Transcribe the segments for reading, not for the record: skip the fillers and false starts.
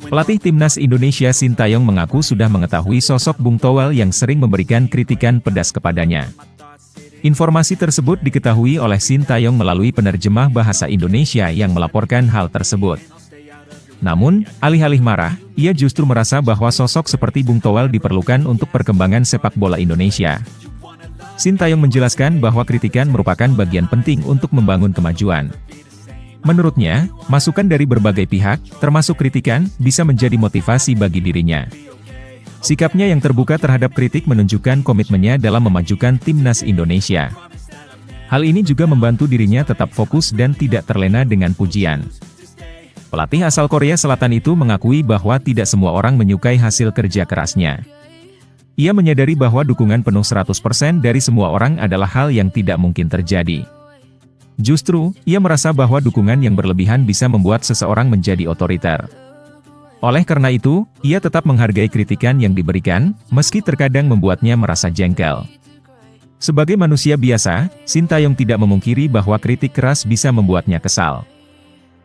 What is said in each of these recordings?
Pelatih Timnas Indonesia Sintayong mengaku sudah mengetahui sosok Bung Toel yang sering memberikan kritikan pedas kepadanya. Informasi tersebut diketahui oleh Sintayong melalui penerjemah bahasa Indonesia yang melaporkan hal tersebut. Namun, alih-alih marah, ia justru merasa bahwa sosok seperti Bung Toel diperlukan untuk perkembangan sepak bola Indonesia. Sintayong menjelaskan bahwa kritikan merupakan bagian penting untuk membangun kemajuan. Menurutnya, masukan dari berbagai pihak, termasuk kritikan, bisa menjadi motivasi bagi dirinya. Sikapnya yang terbuka terhadap kritik menunjukkan komitmennya dalam memajukan Timnas Indonesia. Hal ini juga membantu dirinya tetap fokus dan tidak terlena dengan pujian. Pelatih asal Korea Selatan itu mengakui bahwa tidak semua orang menyukai hasil kerja kerasnya. Ia menyadari bahwa dukungan penuh 100% dari semua orang adalah hal yang tidak mungkin terjadi. Justru, ia merasa bahwa dukungan yang berlebihan bisa membuat seseorang menjadi otoriter. Oleh karena itu, ia tetap menghargai kritikan yang diberikan, meski terkadang membuatnya merasa jengkel. Sebagai manusia biasa, Sintayong tidak memungkiri bahwa kritik keras bisa membuatnya kesal.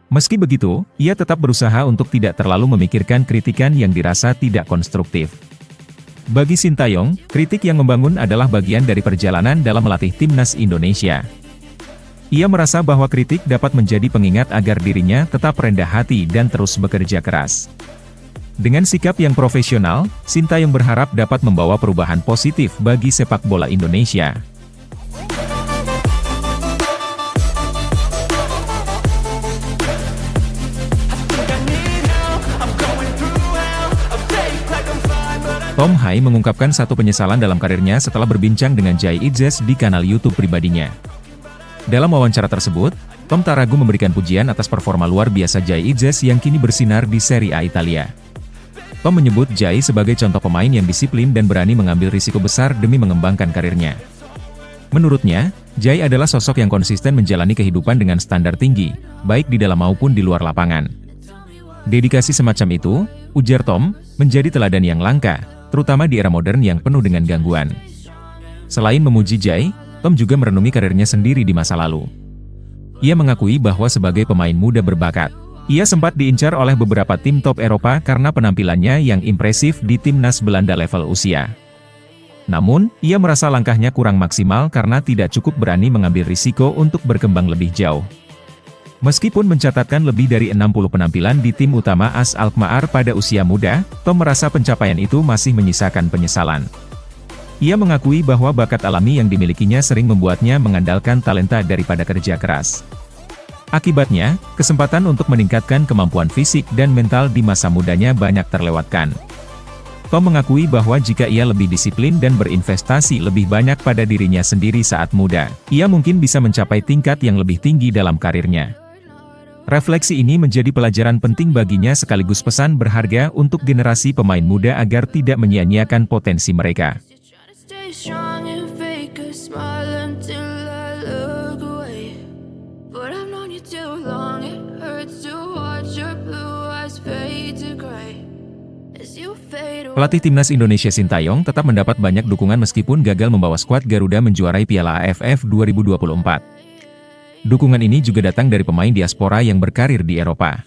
Meski begitu, ia tetap berusaha untuk tidak terlalu memikirkan kritikan yang dirasa tidak konstruktif. Bagi Sintayong, kritik yang membangun adalah bagian dari perjalanan dalam melatih Timnas Indonesia. Ia merasa bahwa kritik dapat menjadi pengingat agar dirinya tetap rendah hati dan terus bekerja keras. Dengan sikap yang profesional, Sintayong berharap dapat membawa perubahan positif bagi sepak bola Indonesia. Tom Hai mengungkapkan satu penyesalan dalam karirnya setelah berbincang dengan Jay Itzes di kanal YouTube pribadinya. Dalam wawancara tersebut, Tom tak ragu memberikan pujian atas performa luar biasa Jay Itzes yang kini bersinar di Serie A Italia. Tom menyebut Jay sebagai contoh pemain yang disiplin dan berani mengambil risiko besar demi mengembangkan karirnya. Menurutnya, Jay adalah sosok yang konsisten menjalani kehidupan dengan standar tinggi, baik di dalam maupun di luar lapangan. Dedikasi semacam itu, ujar Tom, menjadi teladan yang langka, terutama di era modern yang penuh dengan gangguan. Selain memuji Jay, Tom juga merenungi karirnya sendiri di masa lalu. Ia mengakui bahwa sebagai pemain muda berbakat, ia sempat diincar oleh beberapa tim top Eropa karena penampilannya yang impresif di timnas Belanda level usia. Namun, ia merasa langkahnya kurang maksimal karena tidak cukup berani mengambil risiko untuk berkembang lebih jauh. Meskipun mencatatkan lebih dari 60 penampilan di tim utama AS Alkmaar pada usia muda, Tom merasa pencapaian itu masih menyisakan penyesalan. Ia mengakui bahwa bakat alami yang dimilikinya sering membuatnya mengandalkan talenta daripada kerja keras. Akibatnya, kesempatan untuk meningkatkan kemampuan fisik dan mental di masa mudanya banyak terlewatkan. Tom mengakui bahwa jika ia lebih disiplin dan berinvestasi lebih banyak pada dirinya sendiri saat muda, ia mungkin bisa mencapai tingkat yang lebih tinggi dalam karirnya. Refleksi ini menjadi pelajaran penting baginya sekaligus pesan berharga untuk generasi pemain muda agar tidak menyia-nyiakan potensi mereka. Pelatih Timnas Indonesia Sintayong tetap mendapat banyak dukungan meskipun gagal membawa skuad Garuda menjuarai Piala AFF 2024. Dukungan ini juga datang dari pemain diaspora yang berkarir di Eropa.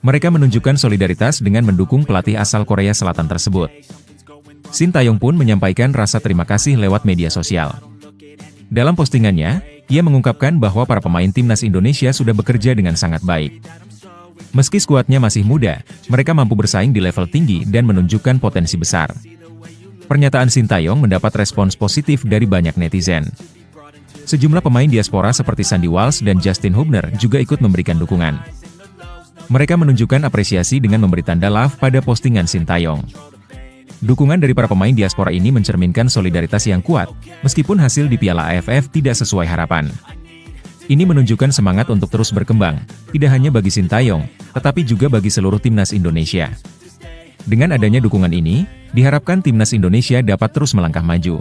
Mereka menunjukkan solidaritas dengan mendukung pelatih asal Korea Selatan tersebut. Sintayong pun menyampaikan rasa terima kasih lewat media sosial. Dalam postingannya, ia mengungkapkan bahwa para pemain Timnas Indonesia sudah bekerja dengan sangat baik. Meski skuadnya masih muda, mereka mampu bersaing di level tinggi dan menunjukkan potensi besar. Pernyataan Sintayong mendapat respons positif dari banyak netizen. Sejumlah pemain diaspora seperti Sandy Walsh dan Justin Hubner juga ikut memberikan dukungan. Mereka menunjukkan apresiasi dengan memberi tanda love pada postingan Sintayong. Dukungan dari para pemain diaspora ini mencerminkan solidaritas yang kuat, meskipun hasil di Piala AFF tidak sesuai harapan. Ini menunjukkan semangat untuk terus berkembang, tidak hanya bagi Sintayong, tetapi juga bagi seluruh Timnas Indonesia. Dengan adanya dukungan ini, diharapkan Timnas Indonesia dapat terus melangkah maju.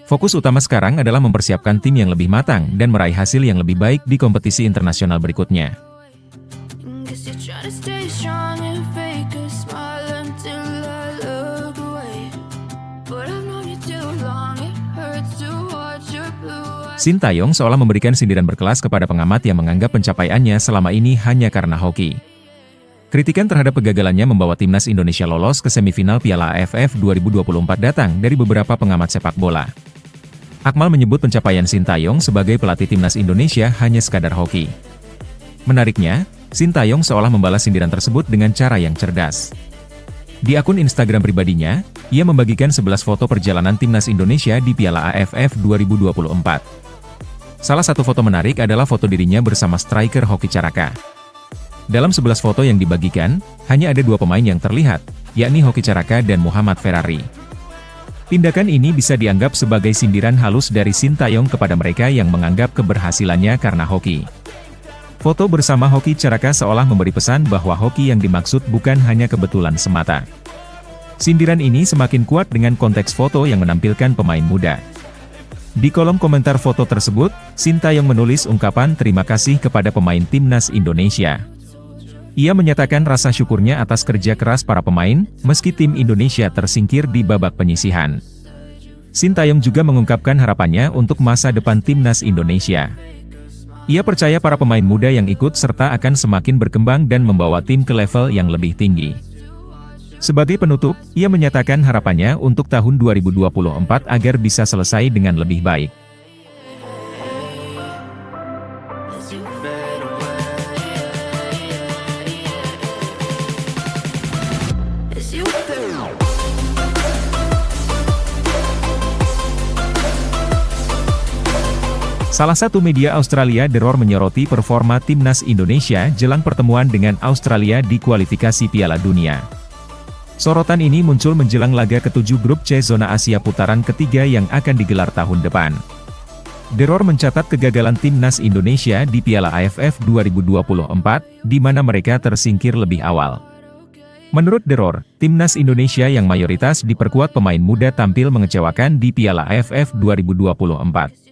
Fokus utama sekarang adalah mempersiapkan tim yang lebih matang dan meraih hasil yang lebih baik di kompetisi internasional berikutnya. But I've known you too long, it hurts to watch your blue eyes. Sintayong seolah memberikan sindiran berkelas kepada pengamat yang menganggap pencapaiannya selama ini hanya karena hoki. Kritikan terhadap kegagalannya membawa timnas Indonesia lolos ke semifinal Piala AFF 2024 datang dari beberapa pengamat sepak bola. Akmal menyebut pencapaian Sintayong sebagai pelatih timnas Indonesia hanya sekadar hoki. Menariknya, Sintayong seolah membalas sindiran tersebut dengan cara yang cerdas. Di akun Instagram pribadinya, ia membagikan 11 foto perjalanan timnas Indonesia di Piala AFF 2024. Salah satu foto menarik adalah foto dirinya bersama striker Hoki Caraka. Dalam 11 foto yang dibagikan, hanya ada 2 pemain yang terlihat, yakni Hoki Caraka dan Muhammad Ferrari. Tindakan ini bisa dianggap sebagai sindiran halus dari Sintayong kepada mereka yang menganggap keberhasilannya karena hoki. Foto bersama Hoki Caraka seolah memberi pesan bahwa hoki yang dimaksud bukan hanya kebetulan semata. Sindiran ini semakin kuat dengan konteks foto yang menampilkan pemain muda. Di kolom komentar foto tersebut, Sintayong menulis ungkapan terima kasih kepada pemain timnas Indonesia. Ia menyatakan rasa syukurnya atas kerja keras para pemain, meski tim Indonesia tersingkir di babak penyisihan. Sintayong juga mengungkapkan harapannya untuk masa depan timnas Indonesia. Ia percaya para pemain muda yang ikut serta akan semakin berkembang dan membawa tim ke level yang lebih tinggi. Sebagai penutup, ia menyatakan harapannya untuk tahun 2024 agar bisa selesai dengan lebih baik. Salah satu media Australia The Roar menyoroti performa timnas Indonesia jelang pertemuan dengan Australia di kualifikasi Piala Dunia. Sorotan ini muncul menjelang laga ke-7 grup C zona Asia putaran ketiga yang akan digelar tahun depan. The Roar mencatat kegagalan timnas Indonesia di Piala AFF 2024, di mana mereka tersingkir lebih awal. Menurut The Roar, timnas Indonesia yang mayoritas diperkuat pemain muda tampil mengecewakan di Piala AFF 2024.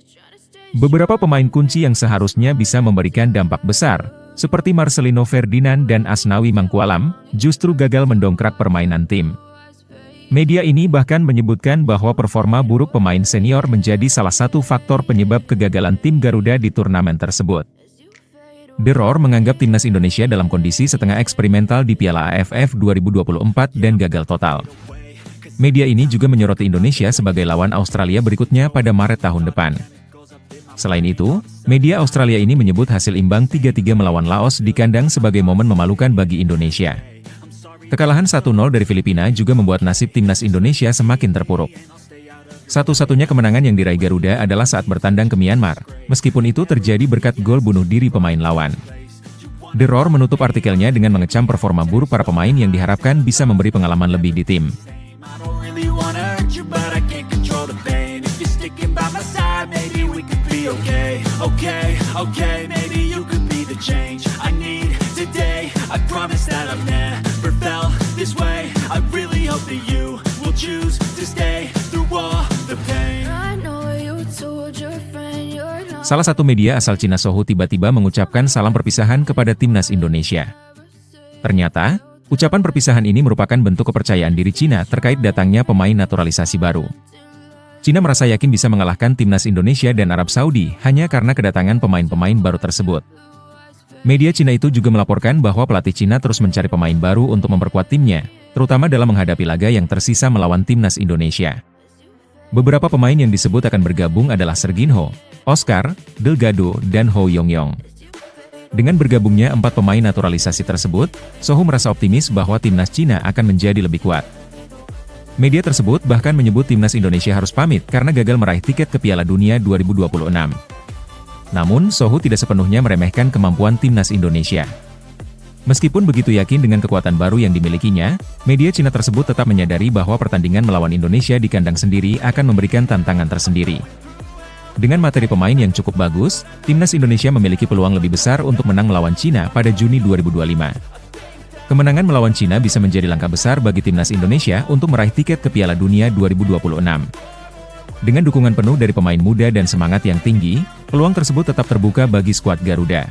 Beberapa pemain kunci yang seharusnya bisa memberikan dampak besar, seperti Marcelino Ferdinand dan Asnawi Mangkualam, justru gagal mendongkrak permainan tim. Media ini bahkan menyebutkan bahwa performa buruk pemain senior menjadi salah satu faktor penyebab kegagalan tim Garuda di turnamen tersebut. The Roar menganggap timnas Indonesia dalam kondisi setengah eksperimental di Piala AFF 2024 dan gagal total. Media ini juga menyoroti Indonesia sebagai lawan Australia berikutnya pada Maret tahun depan. Selain itu, media Australia ini menyebut hasil imbang 3-3 melawan Laos di kandang sebagai momen memalukan bagi Indonesia. Kekalahan 1-0 dari Filipina juga membuat nasib timnas Indonesia semakin terpuruk. Satu-satunya kemenangan yang diraih Garuda adalah saat bertandang ke Myanmar, meskipun itu terjadi berkat gol bunuh diri pemain lawan. The Roar menutup artikelnya dengan mengecam performa buruk para pemain yang diharapkan bisa memberi pengalaman lebih di tim. Okay, maybe you could be the change I need today. I promise that I've never felt this way. I really hope that you will choose to stay through all the pain. Salah satu media asal Cina Sohu tiba-tiba mengucapkan salam perpisahan kepada timnas Indonesia. Ternyata, ucapan perpisahan ini merupakan bentuk kepercayaan diri Cina terkait datangnya pemain naturalisasi baru. Cina merasa yakin bisa mengalahkan timnas Indonesia dan Arab Saudi hanya karena kedatangan pemain-pemain baru tersebut. Media Cina itu juga melaporkan bahwa pelatih Cina terus mencari pemain baru untuk memperkuat timnya, terutama dalam menghadapi laga yang tersisa melawan timnas Indonesia. Beberapa pemain yang disebut akan bergabung adalah Serginho, Oscar, Delgado, dan Ho Yongyong. Dengan bergabungnya 4 pemain naturalisasi tersebut, Sohu merasa optimis bahwa timnas Cina akan menjadi lebih kuat. Media tersebut bahkan menyebut timnas Indonesia harus pamit karena gagal meraih tiket ke Piala Dunia 2026. Namun, Sohu tidak sepenuhnya meremehkan kemampuan timnas Indonesia. Meskipun begitu yakin dengan kekuatan baru yang dimilikinya, media Cina tersebut tetap menyadari bahwa pertandingan melawan Indonesia di kandang sendiri akan memberikan tantangan tersendiri. Dengan materi pemain yang cukup bagus, timnas Indonesia memiliki peluang lebih besar untuk menang melawan Cina pada Juni 2025. Kemenangan melawan Cina bisa menjadi langkah besar bagi timnas Indonesia untuk meraih tiket ke Piala Dunia 2026. Dengan dukungan penuh dari pemain muda dan semangat yang tinggi, peluang tersebut tetap terbuka bagi skuad Garuda.